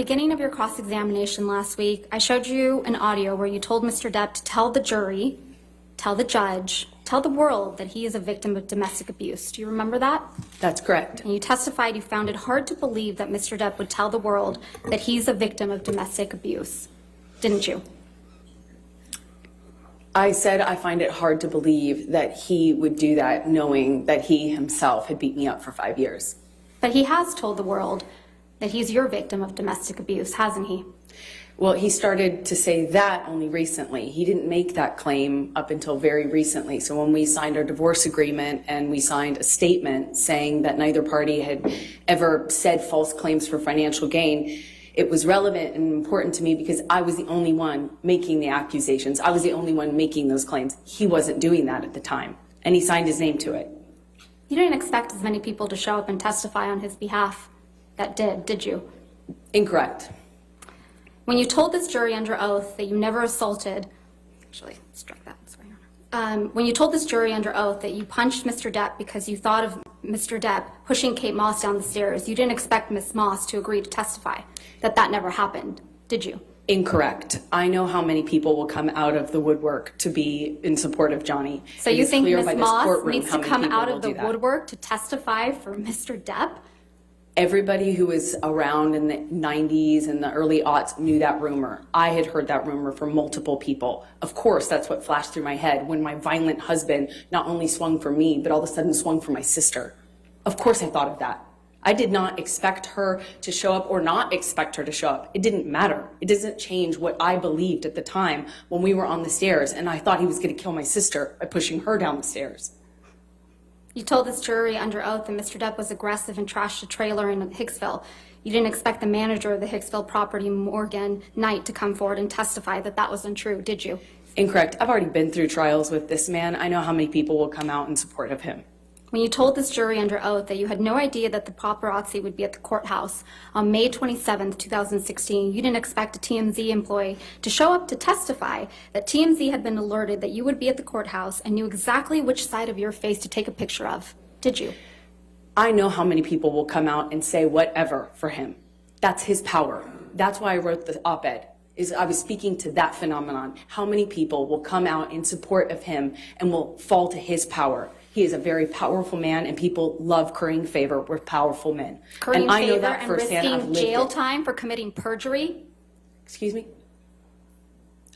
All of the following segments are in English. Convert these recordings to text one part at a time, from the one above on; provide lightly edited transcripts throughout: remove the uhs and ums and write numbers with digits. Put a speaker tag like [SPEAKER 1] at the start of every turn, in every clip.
[SPEAKER 1] Beginning of your cross-examination last week, I showed you an audio where you told Mr. Depp to tell the jury, tell the judge, tell the world that he is a victim of domestic abuse. Do you remember that?
[SPEAKER 2] That's correct.
[SPEAKER 1] And you testified you found it hard to believe that Mr. Depp would tell the world that he's a victim of domestic abuse, didn't you?
[SPEAKER 2] I said I find it hard to believe that he would do that knowing that he himself had beat me up for 5 years.
[SPEAKER 1] But he has told the world that he's your victim of domestic abuse, hasn't he?
[SPEAKER 2] Well, he started to say that only recently. He didn't make that claim up until very recently. So when we signed our divorce agreement and we signed a statement saying that neither party had ever said false claims for financial gain, it was relevant and important to me because I was the only one making the accusations. I was the only one making those claims. He wasn't doing that at the time, and he signed his name to it.
[SPEAKER 1] You didn't expect as many people to show up and testify on his behalf that did you?
[SPEAKER 2] Incorrect.
[SPEAKER 1] When you told this jury under oath that you never assaulted, actually, strike that, sorry. When you told this jury under oath that you punched Mr. Depp because you thought of Mr. Depp pushing Kate Moss down the stairs, you didn't expect Ms. Moss to agree to testify that that never happened, did you?
[SPEAKER 2] Incorrect. I know how many people will come out of the woodwork to be in support of Johnny.
[SPEAKER 1] So you think Ms. Moss needs to come out of the woodwork to testify for Mr. Depp?
[SPEAKER 2] Everybody who was around in the 90s and the early aughts knew that rumor. I had heard that rumor from multiple people. Of course, that's what flashed through my head when my violent husband not only swung for me, but all of a sudden swung for my sister. Of course I thought of that. I did not expect her to show up or not expect her to show up. It didn't matter. It doesn't change what I believed at the time when we were on the stairs and I thought he was going to kill my sister by pushing her down the stairs.
[SPEAKER 1] You told this jury under oath that Mr. Depp was aggressive and trashed a trailer in Hicksville. You didn't expect the manager of the Hicksville property, Morgan Knight, to come forward and testify that that was untrue, did you?
[SPEAKER 2] Incorrect. I've already been through trials with this man. I know how many people will come out in support of him.
[SPEAKER 1] When you told this jury under oath that you had no idea that the paparazzi would be at the courthouse on May 27th, 2016, you didn't expect a TMZ employee to show up to testify that TMZ had been alerted that you would be at the courthouse and knew exactly which side of your face to take a picture of, did you?
[SPEAKER 2] I know how many people will come out and say whatever for him. That's his power. That's why I wrote the op-ed. I was speaking to that phenomenon. How many people will come out in support of him and will fall to his power? He is a very powerful man, and people love currying favor with powerful men.
[SPEAKER 1] Currying
[SPEAKER 2] and I know
[SPEAKER 1] favor
[SPEAKER 2] that
[SPEAKER 1] and
[SPEAKER 2] firsthand. I've
[SPEAKER 1] risking
[SPEAKER 2] lived
[SPEAKER 1] jail
[SPEAKER 2] it.
[SPEAKER 1] time for committing perjury?
[SPEAKER 2] Excuse me?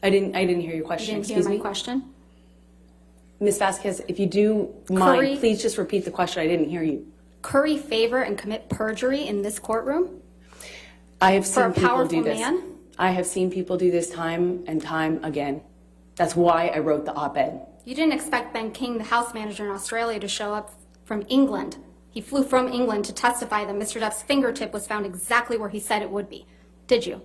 [SPEAKER 2] I didn't hear your question.
[SPEAKER 1] You didn't hear my question?
[SPEAKER 2] Ms. Vasquez, if you do mind, please just repeat the question. I didn't hear you.
[SPEAKER 1] Curry favor and commit perjury in this courtroom?
[SPEAKER 2] I have seen
[SPEAKER 1] For a
[SPEAKER 2] people
[SPEAKER 1] powerful
[SPEAKER 2] do this.
[SPEAKER 1] man?
[SPEAKER 2] I have seen people do this time and time again. That's why I wrote the op-ed.
[SPEAKER 1] You didn't expect Ben King, the house manager in Australia, to show up from England. He flew from England to testify that Mr. Depp's fingertip was found exactly where he said it would be. Did you?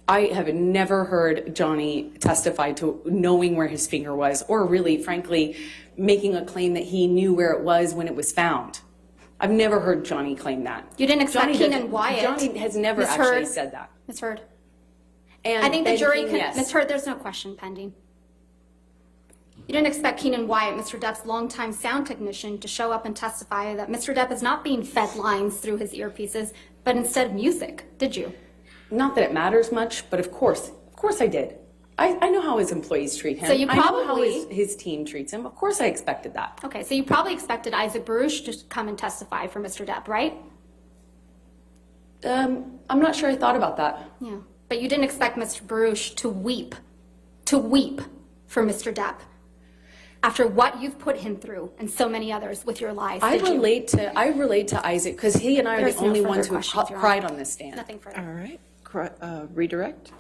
[SPEAKER 2] I have never heard Johnny testify to knowing where his finger was, or really, frankly, making a claim that he knew where it was when it was found. I've never heard Johnny claim that.
[SPEAKER 1] You didn't expect Keenan Wyatt.
[SPEAKER 2] Johnny has never actually said that.
[SPEAKER 1] Ms. Heard.
[SPEAKER 2] And
[SPEAKER 1] I think the jury
[SPEAKER 2] King,
[SPEAKER 1] can,
[SPEAKER 2] yes.
[SPEAKER 1] Ms. Heard, there's no question pending. You didn't expect Keenan Wyatt, Mr. Depp's longtime sound technician, to show up and testify that Mr. Depp is not being fed lines through his earpieces, but instead music, did you?
[SPEAKER 2] Not that it matters much, but of course I did. I know how his employees treat him.
[SPEAKER 1] So you
[SPEAKER 2] I know how
[SPEAKER 1] probably-
[SPEAKER 2] his team treats him. Of course I expected that.
[SPEAKER 1] Okay, so you probably expected Isaac Baruch to come and testify for Mr. Depp, right?
[SPEAKER 2] I'm not sure I thought about that.
[SPEAKER 1] Yeah, but you didn't expect Mr. Baruch to weep for Mr. Depp after what you've put him through and so many others with your lies.
[SPEAKER 2] I
[SPEAKER 1] did you?
[SPEAKER 2] relate to Isaac because he and I are
[SPEAKER 1] There's
[SPEAKER 2] the
[SPEAKER 1] no
[SPEAKER 2] only
[SPEAKER 1] further
[SPEAKER 2] ones who
[SPEAKER 1] questions, Your
[SPEAKER 2] cried
[SPEAKER 1] Honor.
[SPEAKER 2] on this stand.
[SPEAKER 1] Nothing further.
[SPEAKER 3] All right. Redirect.